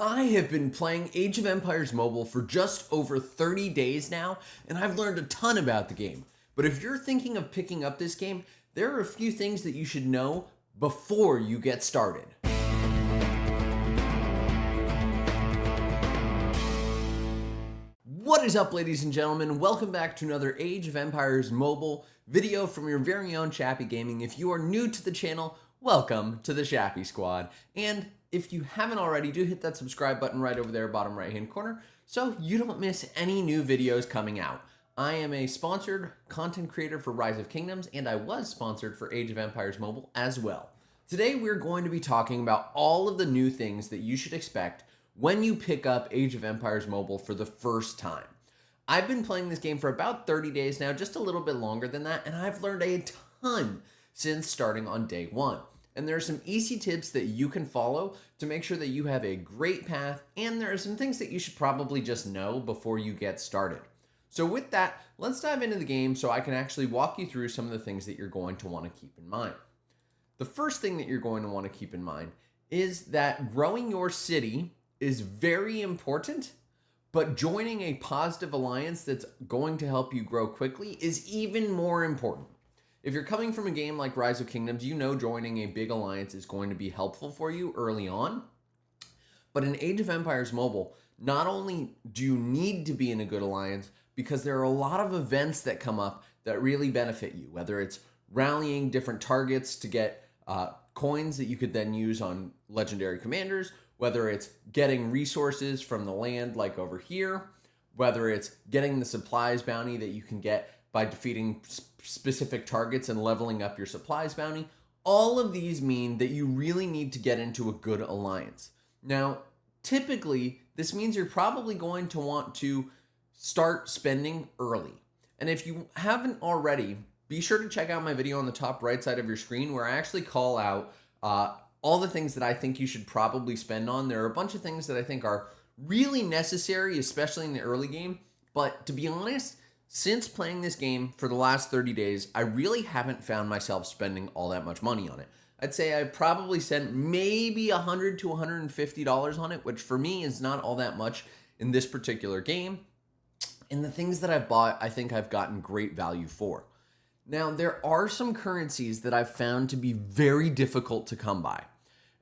I have been playing Age of Empires Mobile for just over 30 days now, and I've learned a ton about the game. But if you're thinking of picking up this game, there are a few things that you should know before you get started. What is up, ladies and gentlemen? Welcome back to another Age of Empires Mobile video from your very own Shappy Gaming. If you are new to the channel, welcome to the Shappy Squad. And if you haven't already, do hit that subscribe button right over there, bottom right-hand corner, so you don't miss any new videos coming out. I am a sponsored content creator for Rise of Kingdoms, and I was sponsored for Age of Empires Mobile as well. Today, we're going to be talking about all of the new things that you should expect when you pick up Age of Empires Mobile for the first time. I've been playing this game for about 30 days now, just a little bit longer than that, and I've learned a ton since starting on day one. And there are some easy tips that you can follow to make sure that you have a great path, and there are some things that you should probably just know before you get started. So with that, let's dive into the game so I can actually walk you through some of the things that you're going to want to keep in mind. The first thing that you're going to want to keep in mind is that growing your city is very important, but joining a positive alliance that's going to help you grow quickly is even more important. If you're coming from a game like Rise of Kingdoms, you know joining a big alliance is going to be helpful for you early on. But in Age of Empires Mobile, not only do you need to be in a good alliance, because there are a lot of events that come up that really benefit you, whether it's rallying different targets to get coins that you could then use on legendary commanders, whether it's getting resources from the land like over here, whether it's getting the supplies bounty that you can get by defeating specific targets and leveling up your supplies bounty. All of these mean that you really need to get into a good alliance. Now, typically, this means you're probably going to want to start spending early. And if you haven't already, be sure to check out my video on the top right side of your screen where I actually call out all the things that I think you should probably spend on. There are a bunch of things that I think are really necessary, especially in the early game. But to be honest, since playing this game for the last 30 days, I really haven't found myself spending all that much money on it. I'd say I probably spent maybe $100 to $150 on it, which for me is not all that much in this particular game. And the things that I've bought, I think I've gotten great value for. Now, there are some currencies that I've found to be very difficult to come by.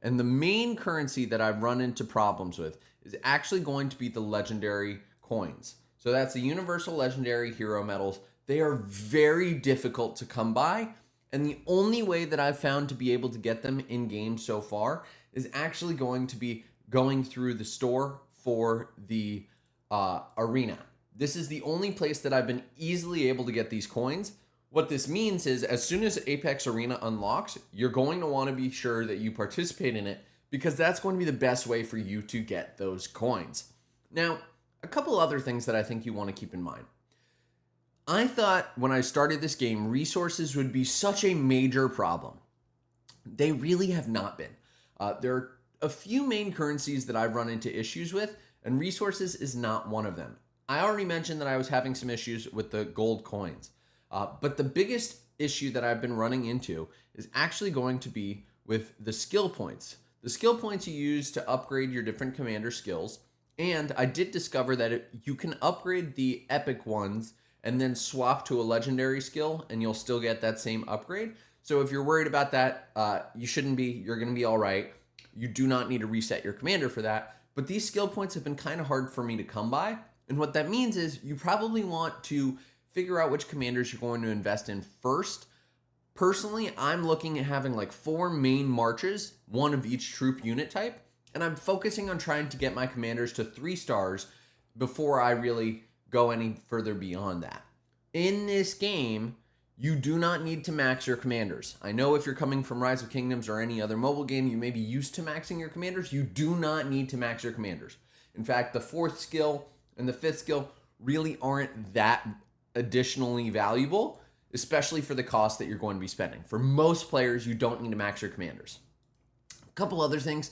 And the main currency that I've run into problems with is actually going to be the legendary coins. So that's the universal legendary hero medals. They are very difficult to come by. And the only way that I've found to be able to get them in game so far is actually going to be going through the store for the arena. This is the only place that I've been easily able to get these coins. What this means is as soon as Apex Arena unlocks, you're going to want to be sure that you participate in it because that's going to be the best way for you to get those coins. Now, a couple other things that I think you want to keep in mind. I thought when I started this game, resources would be such a major problem. They really have not been. There are a few main currencies that I've run into issues with, and resources is not one of them. I already mentioned that I was having some issues with the gold coins. But the biggest issue that I've been running into is actually going to be with the skill points. The skill points you use to upgrade your different commander skills. And I did discover that you can upgrade the epic ones and then swap to a legendary skill and you'll still get that same upgrade. So if you're worried about that, you shouldn't be. You're going to be all right. You do not need to reset your commander for that. But these skill points have been kind of hard for me to come by. And what that means is you probably want to figure out which commanders you're going to invest in first. Personally, I'm looking at having like 4 main marches, one of each troop unit type. And I'm focusing on trying to get my commanders to 3 stars before I really go any further beyond that. In this game, you do not need to max your commanders. I know if you're coming from Rise of Kingdoms or any other mobile game, you may be used to maxing your commanders. You do not need to max your commanders. In fact, the 4th skill and the 5th skill really aren't that additionally valuable, especially for the cost that you're going to be spending. For most players, you don't need to max your commanders. A couple other things.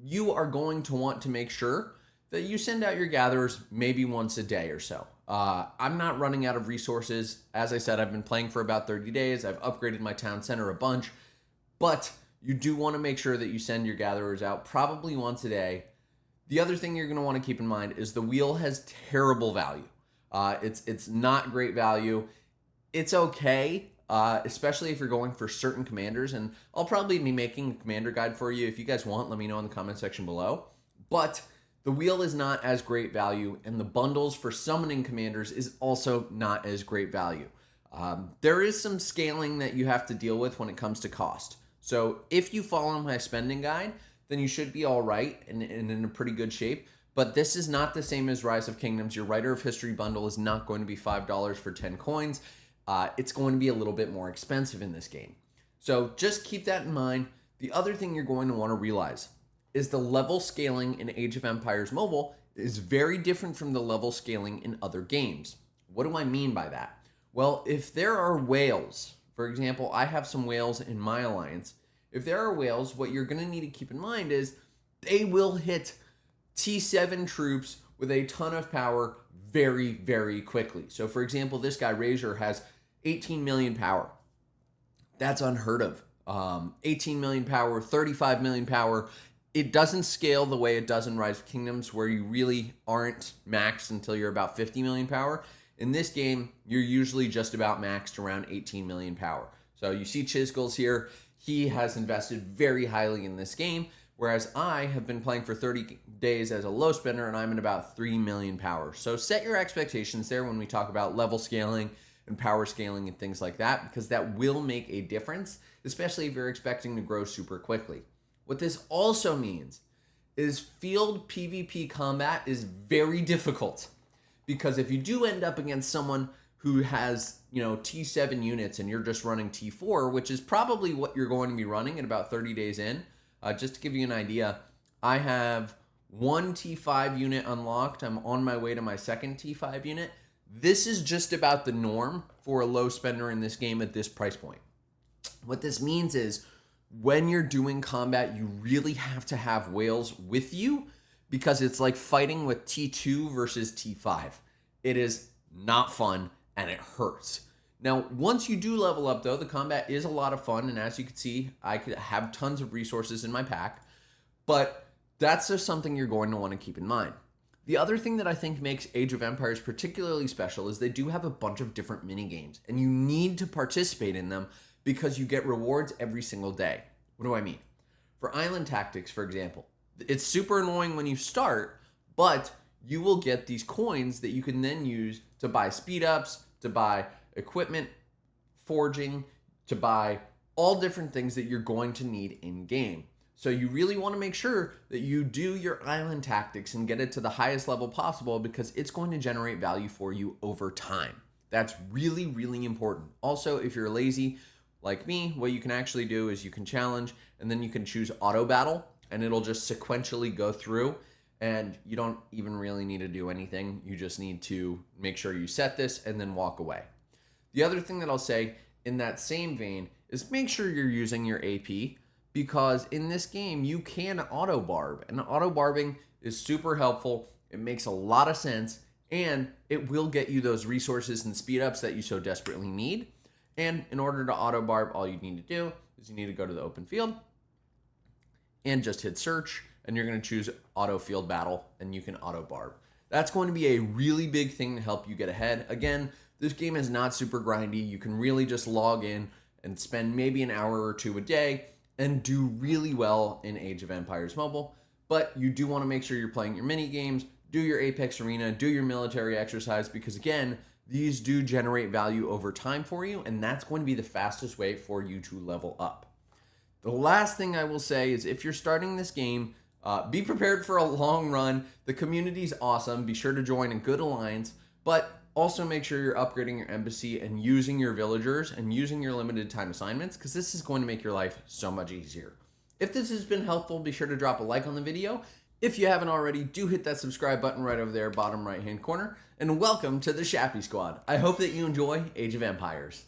You are going to want to make sure that you send out your gatherers maybe once a day or so. I'm not running out of resources. As I said, I've been playing for about 30 days. I've upgraded my town center a bunch, but you do want to make sure that you send your gatherers out probably once a day The other thing you're going to want to keep in mind is the wheel has terrible value. It's not great value. It's okay, especially if you're going for certain commanders. And I'll probably be making a commander guide for you. If you guys want, let me know in the comment section below. But the wheel is not as great value, and the bundles for summoning commanders is also not as great value. There is some scaling that you have to deal with when it comes to cost. So if you follow my spending guide, then you should be all right and in a pretty good shape. But this is not the same as Rise of Kingdoms. Your Writer of History bundle is not going to be $5 for 10 coins. It's going to be a little bit more expensive in this game. So just keep that in mind. The other thing you're going to want to realize is the level scaling in Age of Empires Mobile is very different from the level scaling in other games. What do I mean by that? Well, if there are whales, for example, I have some whales in my alliance. If there are whales, what you're going to need to keep in mind is they will hit T7 troops with a ton of power very, very quickly. So for example, this guy, Razor, has 18 million power. That's unheard of. 18 million power, 35 million power. It doesn't scale the way it does in Rise of Kingdoms, where you really aren't maxed until you're about 50 million power. In this game, you're usually just about maxed around 18 million power. So you see Chisgles here. He has invested very highly in this game, whereas I have been playing for 30 days as a low spender, and I'm at about 3 million power. So set your expectations there when we talk about level scaling and power scaling and things like that, because that will make a difference, especially if you're expecting to grow super quickly. What this also means is field PvP combat is very difficult, because if you do end up against someone who has, T7 units and you're just running T4, which is probably what you're going to be running at about 30 days in. Just to give you an idea, I have one T5 unit unlocked. I'm on my way to my second T5 unit. This is just about the norm for a low spender in this game at this price point. What this means is when you're doing combat, you really have to have whales with you, because it's like fighting with T2 versus T5. It is not fun and it hurts. Now, once you do level up though, the combat is a lot of fun, and as you can see, I could have tons of resources in my pack, but that's just something you're going to want to keep in mind. The other thing that I think makes Age of Empires particularly special is they do have a bunch of different mini games, and you need to participate in them because you get rewards every single day. What do I mean? For Island Tactics, for example, it's super annoying when you start, but you will get these coins that you can then use to buy speed ups, to buy equipment, forging, to buy all different things that you're going to need in game. So you really want to make sure that you do your Island Tactics and get it to the highest level possible, because it's going to generate value for you over time. That's really, really important. Also, if you're lazy like me, what you can actually do is you can challenge and then you can choose auto battle, and it'll just sequentially go through, and you don't even really need to do anything. You just need to make sure you set this and then walk away. The other thing that I'll say in that same vein is make sure you're using your AP, because in this game you can auto barb, and auto barbing is super helpful. It makes a lot of sense, and it will get you those resources and speed ups that you so desperately need. And in order to auto barb, all you need to do is you need to go to the open field and just hit search, and you're going to choose auto field battle, and you can auto barb. That's going to be a really big thing to help you get ahead. Again, this game is not super grindy. You can really just log in and spend maybe an hour or two a day and do really well in Age of Empires Mobile. But you do want to make sure you're playing your mini games, do your Apex Arena, do your military exercise, because again, these do generate value over time for you, and that's going to be the fastest way for you to level up. The last thing I will say is if you're starting this game, be prepared for a long run. The community's awesome. Be sure to join a good alliance, but also make sure you're upgrading your embassy and using your villagers and using your limited time assignments, because this is going to make your life so much easier. If this has been helpful, be sure to drop a like on the video. If you haven't already, do hit that subscribe button right over there, bottom right hand corner, and welcome to the Shappy Squad. I hope that you enjoy Age of Empires.